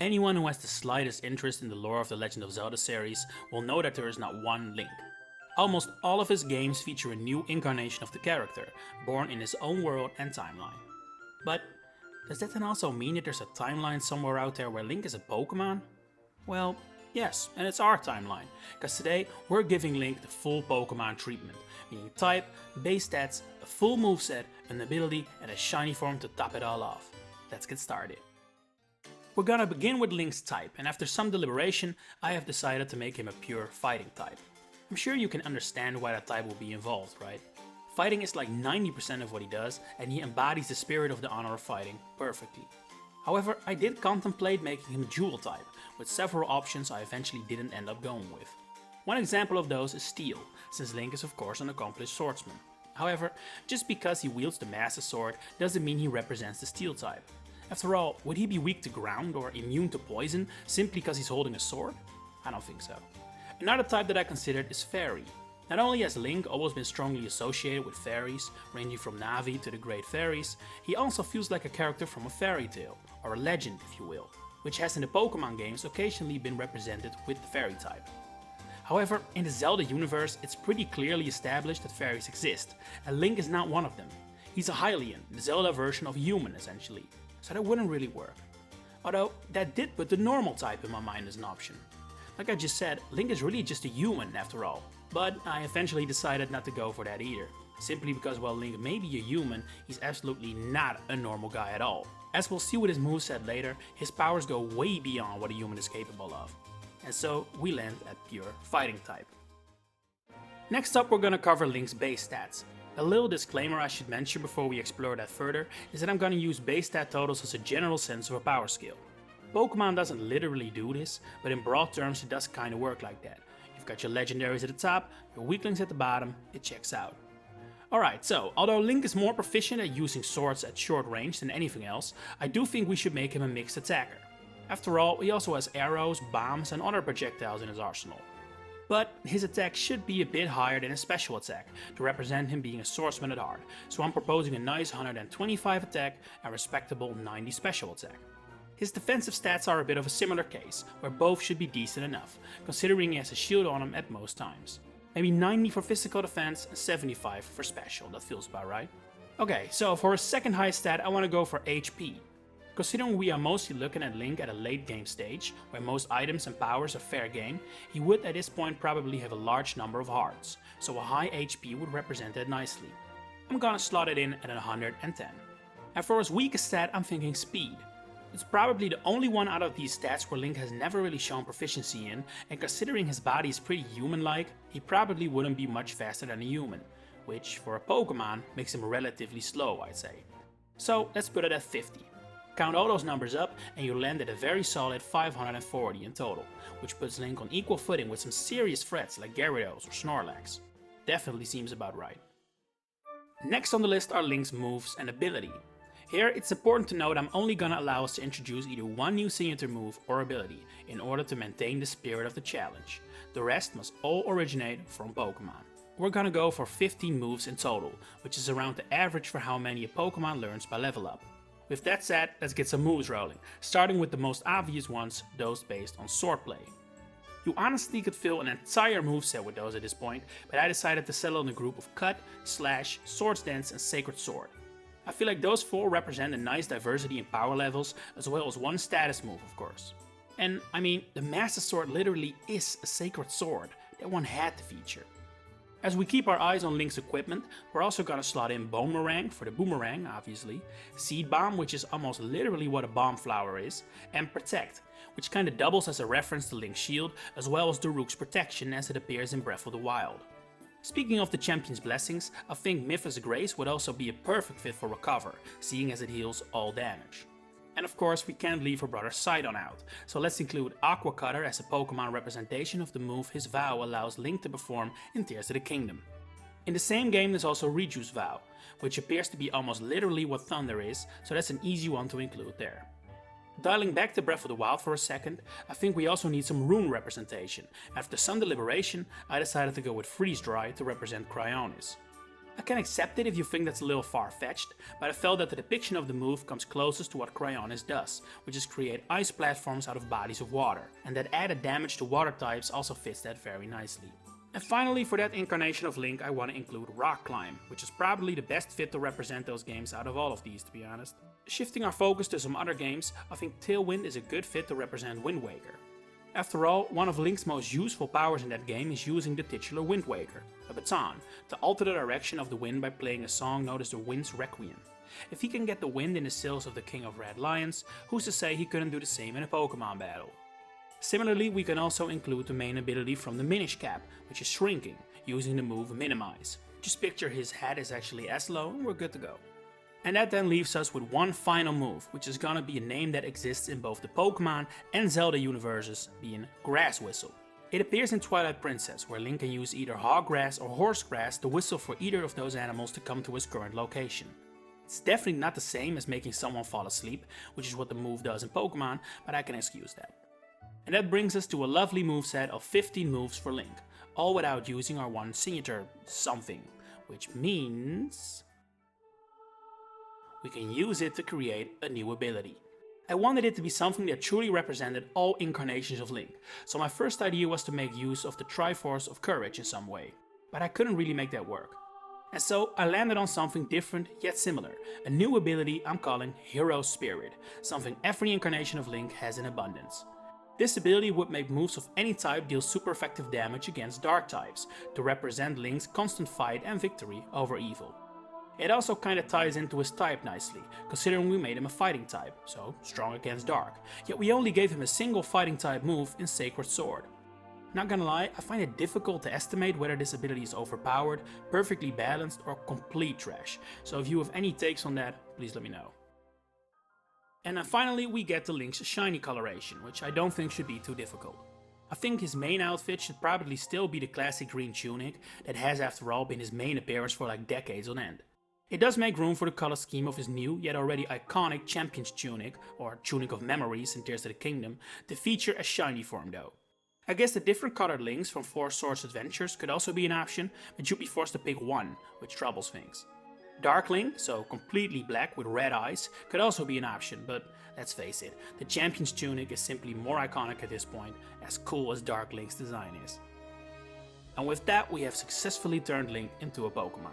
Anyone who has the slightest interest in the lore of the Legend of Zelda series will know that there is not one Link. Almost all of his games feature a new incarnation of the character, born in his own world and timeline. But does that then also mean that there's a timeline somewhere out there where Link is a Pokémon? Well, yes, and it's our timeline, because today we're giving Link the full Pokémon treatment, meaning type, base stats, a full moveset, an ability, and a shiny form to top it all off. Let's get started. We're gonna begin with Link's type, and after some deliberation, I have decided to make him a pure fighting type. I'm sure you can understand why that type will be involved, right? Fighting is like 90% of what he does, and he embodies the spirit of the honor of fighting perfectly. However, I did contemplate making him dual type, with several options I eventually didn't end up going with. One example of those is Steel, since Link is of course an accomplished swordsman. However, just because he wields the Master Sword doesn't mean he represents the Steel type. After all, would he be weak to ground or immune to poison simply because he's holding a sword? I don't think so. Another type that I considered is Fairy. Not only has Link always been strongly associated with fairies, ranging from Navi to the Great Fairies, he also feels like a character from a fairy tale, or a legend if you will, which has in the Pokémon games occasionally been represented with the fairy type. However, in the Zelda universe it's pretty clearly established that fairies exist, and Link is not one of them. He's a Hylian, the Zelda version of human essentially, so that wouldn't really work. Although, that did put the normal type in my mind as an option. Like I just said, Link is really just a human after all, but I eventually decided not to go for that either. Simply because while Link may be a human, he's absolutely not a normal guy at all. As we'll see with his moveset later, his powers go way beyond what a human is capable of. And so we land at pure fighting type. Next up we're gonna cover Link's base stats. A little disclaimer I should mention before we explore that further is that I'm gonna use base stat totals as a general sense of a power scale. Pokemon doesn't literally do this, but in broad terms it does kinda work like that. You've got your legendaries at the top, your weaklings at the bottom, it checks out. Alright, so although Link is more proficient at using swords at short range than anything else, I do think we should make him a mixed attacker. After all, he also has arrows, bombs and other projectiles in his arsenal. But his attack should be a bit higher than his special attack, to represent him being a swordsman at heart, so I'm proposing a nice 125 attack and respectable 90 special attack. His defensive stats are a bit of a similar case, where both should be decent enough, considering he has a shield on him at most times. Maybe 90 for physical defense and 75 for special, that feels about right. Okay, so for his second highest stat I want to go for HP. Considering we are mostly looking at Link at a late game stage, where most items and powers are fair game, he would at this point probably have a large number of hearts, so a high HP would represent that nicely. I'm gonna slot it in at 110. And for his weakest stat I'm thinking speed. It's probably the only one out of these stats where Link has never really shown proficiency in, and considering his body is pretty human-like, he probably wouldn't be much faster than a human, which for a Pokemon makes him relatively slow I'd say. So let's put it at 50. Count all those numbers up and you land at a very solid 540 in total, which puts Link on equal footing with some serious threats like Gyarados or Snorlax. Definitely seems about right. Next on the list are Link's moves and ability. Here it's important to note I'm only gonna allow us to introduce either one new signature move or ability in order to maintain the spirit of the challenge. The rest must all originate from Pokemon. We're gonna go for 15 moves in total, which is around the average for how many a Pokemon learns by level up. With that said, let's get some moves rolling, starting with the most obvious ones, those based on swordplay. You honestly could fill an entire moveset with those at this point, but I decided to settle on a group of Cut, Slash, Swords Dance and Sacred Sword. I feel like those four represent a nice diversity in power levels, as well as one status move of course. And I mean, the Master Sword literally is a sacred sword, that one had to feature. As we keep our eyes on Link's equipment, we're also gonna slot in Boomerang for the boomerang obviously, Seed Bomb which is almost literally what a bomb flower is, and Protect, which kinda doubles as a reference to Link's shield, as well as Daruk's protection as it appears in Breath of the Wild. Speaking of the champion's blessings, I think Mythos Grace would also be a perfect fit for Recover, seeing as it heals all damage. And of course we can't leave her brother Sidon out, so let's include Aqua Cutter as a Pokemon representation of the move his Vow allows Link to perform in Tears of the Kingdom. In the same game there's also Riju's Vow, which appears to be almost literally what Thunder is, so that's an easy one to include there. Dialing back to Breath of the Wild for a second, I think we also need some rune representation. After some deliberation, I decided to go with Freeze Dry to represent Cryonis. I can accept it if you think that's a little far-fetched, but I felt that the depiction of the move comes closest to what Cryonis does, which is create ice platforms out of bodies of water, and that added damage to water types also fits that very nicely. And finally, for that incarnation of Link, I want to include Rock Climb, which is probably the best fit to represent those games out of all of these, to be honest. Shifting our focus to some other games, I think Tailwind is a good fit to represent Wind Waker. After all, one of Link's most useful powers in that game is using the titular Wind Waker, a baton, to alter the direction of the wind by playing a song known as the Wind's Requiem. If he can get the wind in the sails of the King of Red Lions, who's to say he couldn't do the same in a Pokémon battle? Similarly, we can also include the main ability from the Minish Cap, which is shrinking, using the move Minimize. Just picture his head is actually Eslo and we're good to go. And that then leaves us with one final move, which is gonna be a name that exists in both the Pokémon and Zelda universes, being Grass Whistle. It appears in Twilight Princess, where Link can use either Hoggrass or Horsegrass to whistle for either of those animals to come to his current location. It's definitely not the same as making someone fall asleep, which is what the move does in Pokémon, but I can excuse that. And that brings us to a lovely moveset of 15 moves for Link, all without using our one signature something, which means we can use it to create a new ability. I wanted it to be something that truly represented all incarnations of Link, so my first idea was to make use of the Triforce of Courage in some way, but I couldn't really make that work. And so I landed on something different yet similar, a new ability I'm calling Hero Spirit, something every incarnation of Link has in abundance. This ability would make moves of any type deal super effective damage against dark types, to represent Link's constant fight and victory over evil. It also kinda ties into his type nicely, considering we made him a fighting type, so strong against dark, yet we only gave him a single fighting type move in Sacred Sword. Not gonna lie, I find it difficult to estimate whether this ability is overpowered, perfectly balanced or complete trash, so if you have any takes on that, please let me know. And then finally we get to Link's shiny coloration, which I don't think should be too difficult. I think his main outfit should probably still be the classic green tunic that has after all been his main appearance for like decades on end. It does make room for the color scheme of his new, yet already iconic Champion's Tunic, or Tunic of Memories in Tears of the Kingdom, to feature a shiny form though. I guess the different colored Links from Four Swords Adventures could also be an option, but you'd be forced to pick one, which troubles things. Dark Link, so completely black with red eyes, could also be an option, but let's face it, the Champion's Tunic is simply more iconic at this point, as cool as Dark Link's design is. And with that, we have successfully turned Link into a Pokémon.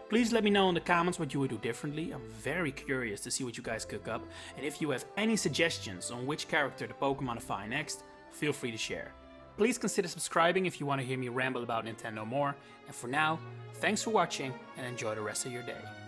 Please let me know in the comments what you would do differently. I'm very curious to see what you guys cook up, and if you have any suggestions on which character to Pokémonify next, feel free to share. Please consider subscribing if you want to hear me ramble about Nintendo more, and for now, thanks for watching and enjoy the rest of your day.